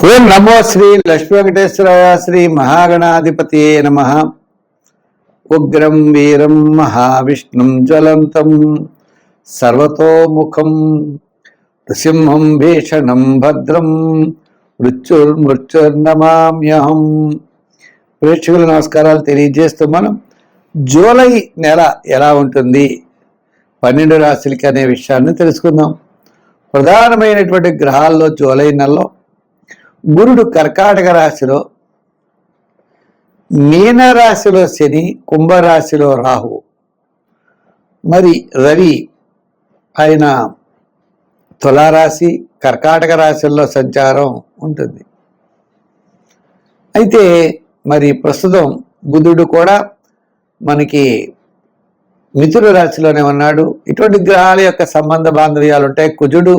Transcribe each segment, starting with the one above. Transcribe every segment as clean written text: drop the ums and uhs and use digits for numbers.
ఓం నమో శ్రీ లక్ష్మీ వెంకటేశ్వరాయ శ్రీ మహాగణాధిపతి నమః. ఉగ్రం వీరం మహావిష్ణుం జ్వలంతం సర్వతోముఖం నృసింహం భీషణం భద్రం మృత్యుర్నమామ్యహం. ప్రేక్షకుల నమస్కారాలు తెలియజేస్తూ మనం జూలై నెల ఎలా ఉంటుంది 12 రాశులకి అనే విషయాన్ని తెలుసుకుందాం. ప్రధానమైనటువంటి గ్రహాల్లో జూలై నెలలో గురుడు కర్కాటక రాశిలో, మీనరాశిలో శని, కుంభరాశిలో రాహు, మరి రవి ఆయన తులారాశి కర్కాటక రాశుల్లో సంచారం ఉంటుంది. అయితే మరి ప్రస్తుతం బుధుడు కూడా మనకి మిథున రాశిలోనే ఉన్నాడు. ఇటువంటి గ్రహాల యొక్క సంబంధ బాంధవ్యాలు ఉంటాయి. కుజుడు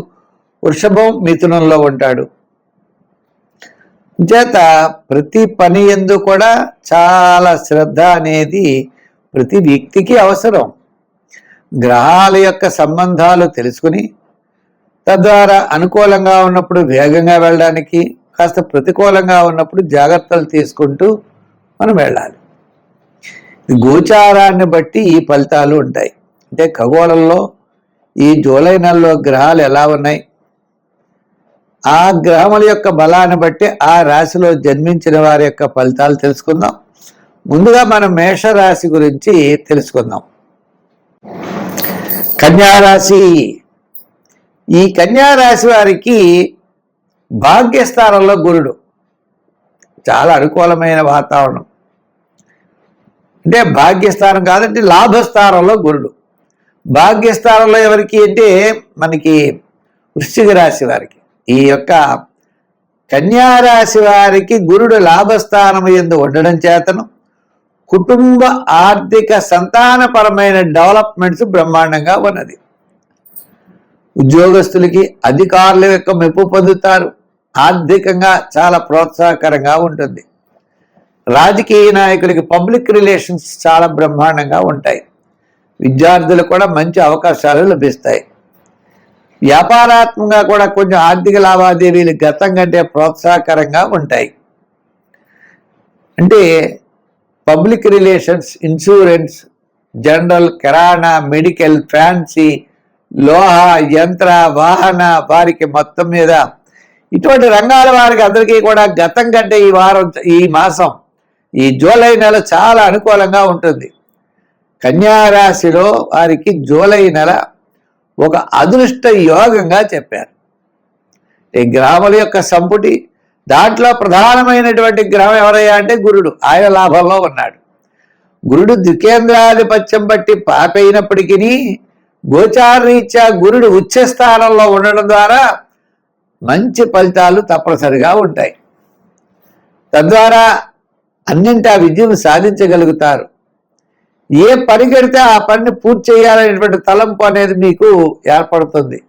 వృషభం మిథునంలో ఉంటాడు. చేత ప్రతి పని యందు కూడా చాలా శ్రద్ధ అనేది ప్రతి వ్యక్తికి అవసరం. గ్రహాల యొక్క సంబంధాలు తెలుసుకుని తద్వారా అనుకూలంగా ఉన్నప్పుడు వేగంగా వెళ్ళడానికి, కాస్త ప్రతికూలంగా ఉన్నప్పుడు జాగ్రత్తలు తీసుకుంటూ మనం వెళ్ళాలి. గోచారాన్ని బట్టి ఈ ఫలితాలు ఉంటాయి. అంటే ఖగోళంలో ఈ జూలై నెలలో గ్రహాలు ఎలా ఉన్నాయి, ఆ గ్రహముల యొక్క బలాన్ని బట్టి ఆ రాశిలో జన్మించిన వారి యొక్క ఫలితాలు తెలుసుకుందాం. ముందుగా మనం మేషరాశి గురించి తెలుసుకుందాం. కన్యారాశి. ఈ కన్యారాశి వారికి భాగ్యస్థానంలో గురుడు, చాలా అనుకూలమైన వాతావరణం. అంటే భాగ్యస్థానం కాదంటే లాభస్థానంలో గురుడు. భాగ్యస్థానంలో ఎవరికి అంటే మనకి వృశ్చిక రాశి వారికి. ఈ యొక్క కన్యారాశి వారికి గురుడు లాభస్థానం యందు ఉండడం చేతను కుటుంబ ఆర్థిక సంతానపరమైన డెవలప్మెంట్స్ బ్రహ్మాండంగా ఉన్నది. ఉద్యోగస్తులకి అధికారుల యొక్క మెప్పు పొందుతారు. ఆర్థికంగా చాలా ప్రోత్సాహకరంగా ఉంటుంది. రాజకీయ నాయకులకి పబ్లిక్ రిలేషన్స్ చాలా బ్రహ్మాండంగా ఉంటాయి. విద్యార్థులకు కూడా మంచి అవకాశాలు లభిస్తాయి. వ్యాపారాత్మకంగా కూడా కొంచెం ఆర్థిక లావాదేవీలు గతం కంటే ప్రోత్సాహకరంగా ఉంటాయి. అంటే పబ్లిక్ రిలేషన్స్, ఇన్సూరెన్స్, జనరల్, కిరాణా, మెడికల్, ఫ్యాన్సీ, లోహ, యంత్ర, వాహన వారికి మొత్తం మీద ఇటువంటి రంగాల వారికి అందరికీ కూడా గతం కంటే ఈ మాసం, ఈ జూలై నెల చాలా అనుకూలంగా ఉంటుంది. కన్యారాశిలో వారికి జూలై నెల ఒక అదృష్ట యోగంగా చెప్పారు. ఈ గ్రహముల యొక్క సంపుటి, దాంట్లో ప్రధానమైనటువంటి గ్రహం ఎవరయ్యా అంటే గురుడు. ఆయన లాభంలో ఉన్నాడు. గురుడు ద్వికేంద్రాధిపత్యం బట్టి పాపైనప్పటికీ గోచారరీత్యా గురుడు ఉచ్చస్థానంలో ఉండడం ద్వారా మంచి ఫలితాలు తప్పనిసరిగా ఉంటాయి. తద్వారా అన్నింటా విజయం సాధించగలుగుతారు. ఏ పని కడితే ఆ పనిని పూర్తి చేయాలనేటువంటి తలంపు అనేది మీకు ఏర్పడుతుంది.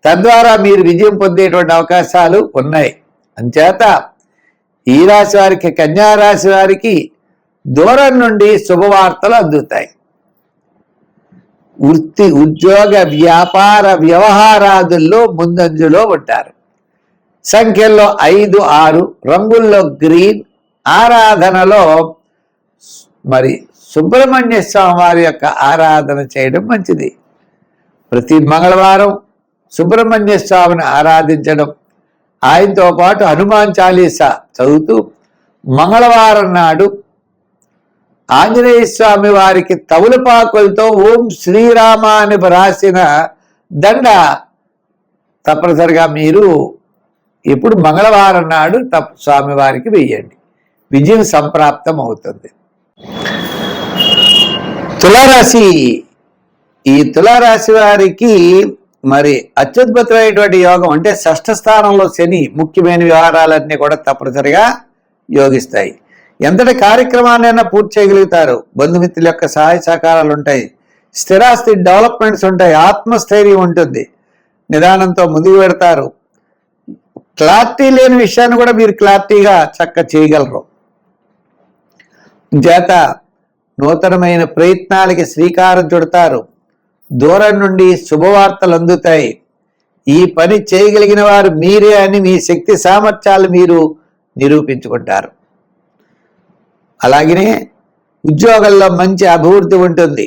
తద్వారా మీరు విజయం పొందేటువంటి అవకాశాలు ఉన్నాయి. అంచేత ఈ రాశి వారికి, కన్యారాశి వారికి దూరం నుండి శుభవార్తలు అందుతాయి. వృత్తి, ఉద్యోగ, వ్యాపార వ్యవహారాదుల్లో ముందంజలో ఉంటారు. సంఖ్యల్లో 5, 6, రంగుల్లో గ్రీన్, ఆరాధనలో మరి సుబ్రహ్మణ్య స్వామి వారి యొక్క ఆరాధన చేయడం మంచిది. ప్రతి మంగళవారం సుబ్రహ్మణ్య స్వామిని ఆరాధించడం, ఆయనతో పాటు హనుమాన్ చాలీసా చదువుతూ మంగళవారం నాడు ఆంజనేయ స్వామి వారికి తవులపాకులతో ఓం శ్రీరామ అని రాసిన దండ తప్పనిసరిగా మీరు ఎప్పుడు మంగళవారం నాడు స్వామివారికి వేయండి. విజయం సంప్రాప్తం అవుతుంది. తులారాశి. ఈ తులారాశి వారికి మరి అత్యద్భుతమైనటువంటి యోగం. అంటే షష్ఠ స్థానంలో శని ముఖ్యమైన వ్యవహారాలన్నీ కూడా తప్పనిసరిగా యోగిస్తాయి. ఎంతటి కార్యక్రమాన్నైనా పూర్తి చేయగలుగుతారు. బంధుమిత్రుల యొక్క సహాయ సహకారాలు ఉంటాయి. స్థిరాస్తి డెవలప్మెంట్స్ ఉంటాయి. ఆత్మస్థైర్యం ఉంటుంది. నిదానంతో ముందుకు పెడతారు. క్లారిటీ లేని విషయాన్ని కూడా మీరు క్లారిటీగా చేయగలరు. చేత నూతనమైన ప్రయత్నాలకి శ్రీకారం చుడతారు. దూరం నుండి శుభవార్తలు అందుతాయి. ఈ పని చేయగలిగిన వారు మీరే అని మీ శక్తి సామర్థ్యాలు మీరు నిరూపించుకుంటారు. అలాగనే ఉద్యోగంలో మంచి అభివృద్ధి ఉంటుంది.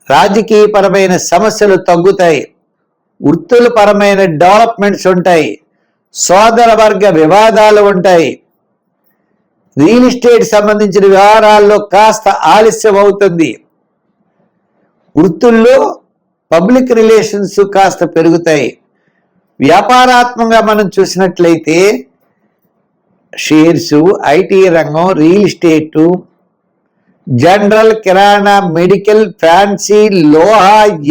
రాజకీయపరమైన సమస్యలు తగ్గుతాయి. వృత్తులపరమైన డెవలప్మెంట్స్ ఉంటాయి. సోదర వర్గ వివాదాలు ఉంటాయి. రియల్ ఎస్టేట్ సంబంధించిన వ్యవహారాల్లో కాస్త ఆలస్యం అవుతుంది. వృత్తుల్లో పబ్లిక్ రిలేషన్స్ కాస్త పెరుగుతాయి. వ్యాపారాత్మకంగా మనం చూసినట్లయితే షేర్స్, ఐటీ రంగం, రియల్ ఎస్టేటు, జనరల్, కిరాణా, మెడికల్, ఫ్యాన్సీ, లోహ,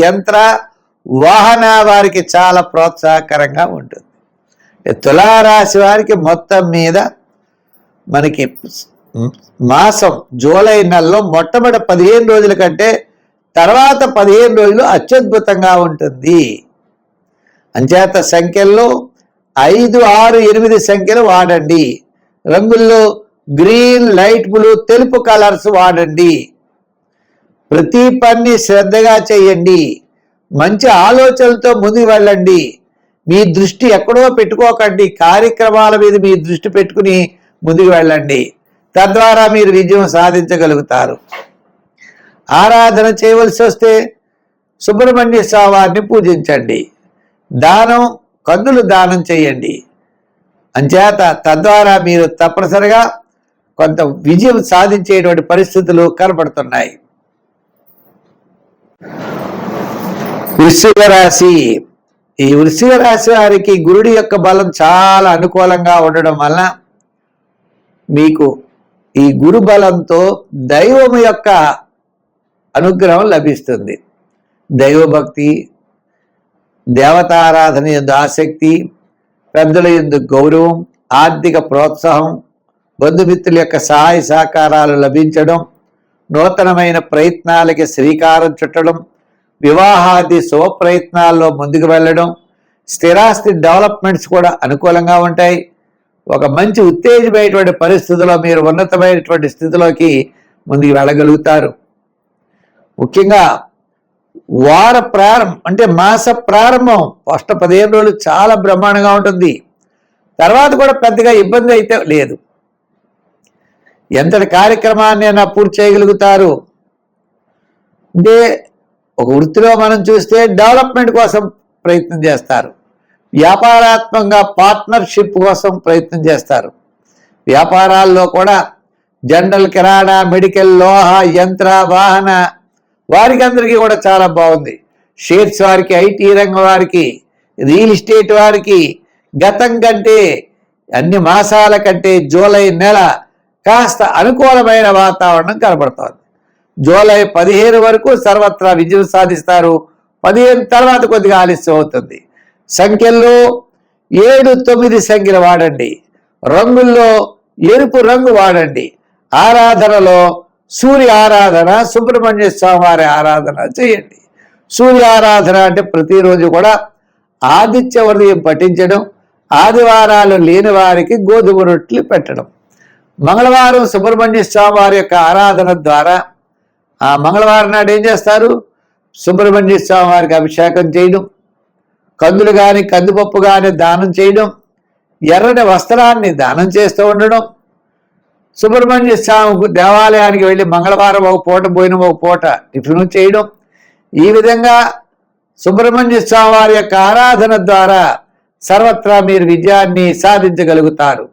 యంత్ర, వాహన వారికి చాలా ప్రోత్సాహకరంగా ఉంటుంది. తులారాశి వారికి మొత్తం మీద మనకి మాసం జూలై నెలలో మొట్టమొదటి 15 రోజుల కంటే తర్వాత 15 రోజులు అత్యద్భుతంగా ఉంటుంది. అంచేత సంఖ్యల్లో 5, 6, 8 సంఖ్యలు వాడండి. రంగుల్లో గ్రీన్, లైట్ బ్లూ, తెలుపు కలర్స్ వాడండి. ప్రతి పని శ్రద్ధగా చేయండి. మంచి ఆలోచనలతో ముందుకు వెళ్ళండి. మీ దృష్టి ఎక్కడో పెట్టుకోకండి. కార్యక్రమాల మీద మీ దృష్టి పెట్టుకుని ముందుకు వెళ్ళండి. తద్వారా మీరు విజయం సాధించగలుగుతారు. ఆరాధన చేయవలసి వస్తే సుబ్రహ్మణ్య స్వామి వారిని పూజించండి. దానం, కందులు దానం చేయండి. అంచేత తద్వారా మీరు తప్పనిసరిగా కొంత విజయం సాధించేటువంటి పరిస్థితులు కనబడుతున్నాయి. వృశ్చిక రాశి. ఈ వృశ్చిక రాశి వారికి గురుడి యొక్క బలం చాలా అనుకూలంగా ఉండడం వలన మీకు ఈ గురు బలంతో దైవం యొక్క అనుగ్రహం లభిస్తుంది. దైవభక్తి, దేవతారాధన యందు ఆసక్తి, పెద్దల యందు గౌరవం, ఆర్థిక ప్రోత్సాహం, బంధుమిత్రుల యొక్క సహాయ సహకారాలు లభించడం, నూతనమైన ప్రయత్నాలకి శ్రీకారం చుట్టడం, వివాహాది శుభ ప్రయత్నాల్లో ముందుకు వెళ్ళడం, స్థిరాస్తి డెవలప్మెంట్స్ కూడా అనుకూలంగా ఉంటాయి. ఒక మంచి ఉత్తేజమైనటువంటి పరిస్థితుల్లో మీరు ఉన్నతమైనటువంటి స్థితిలోకి ముందుకు వెళ్ళగలుగుతారు. ముఖ్యంగా వార ప్రారంభం అంటే మాస ప్రారంభం ఫస్ట్ 15 రోజులు చాలా బ్రహ్మాండంగా ఉంటుంది. తర్వాత కూడా పెద్దగా ఇబ్బంది అయితే లేదు. ఎంతటి కార్యక్రమాన్ని అయినా పూర్తి చేయగలుగుతారు. అంటే ఒక వృత్తిలో మనం చూస్తే డెవలప్మెంట్ కోసం ప్రయత్నం చేస్తారు. వ్యాపారాత్మకంగా పార్ట్నర్షిప్ కోసం ప్రయత్నం చేస్తారు. వ్యాపారాల్లో కూడా జనరల్, కిరాణా, మెడికల్, లోహ, యంత్ర, వాహన వారికి అందరికీ కూడా చాలా బాగుంది. షేర్స్ వారికి, ఐటీ రంగం వారికి, రియల్ ఎస్టేట్ వారికి గతం కంటే అన్ని మాసాల కంటే జూలై నెల కాస్త అనుకూలమైన వాతావరణం కనబడుతోంది. జూలై 15 వరకు సర్వత్రా విజయం సాధిస్తారు. 15 తర్వాత కొద్దిగా ఆలస్యం అవుతుంది. సంఖ్యల్లో 7, 9 సంఖ్యలు వాడండి. రంగుల్లో ఎరుపు రంగు వాడండి. ఆరాధనలో సూర్య ఆరాధన, సుబ్రహ్మణ్య స్వామి వారి ఆరాధన చేయండి. సూర్య ఆరాధన అంటే ప్రతిరోజు కూడా ఆదిత్య హృదయం పఠించడం, ఆదివారాలు లేని వారికి గోధుమ రొట్టెలు పెట్టడం, మంగళవారం సుబ్రహ్మణ్య స్వామి వారి యొక్క ఆరాధన ద్వారా ఆ మంగళవారం నాడు ఏం చేస్తారు? సుబ్రహ్మణ్య స్వామి వారికి అభిషేకం చేయడం, కందులు కానీ కందిపప్పు కానీ దానం చేయడం, ఎర్రని వస్త్రాన్ని దానం చేస్తూ ఉండడం, సుబ్రహ్మణ్య స్వామి దేవాలయానికి వెళ్ళి మంగళవారం ఒక పూట, భోజనం ఒక పూట టిఫిన్ చేయడం, ఈ విధంగా సుబ్రహ్మణ్య స్వామి వారి యొక్క ఆరాధన ద్వారా సర్వత్రా మీరు విజయాన్ని సాధించగలుగుతారు.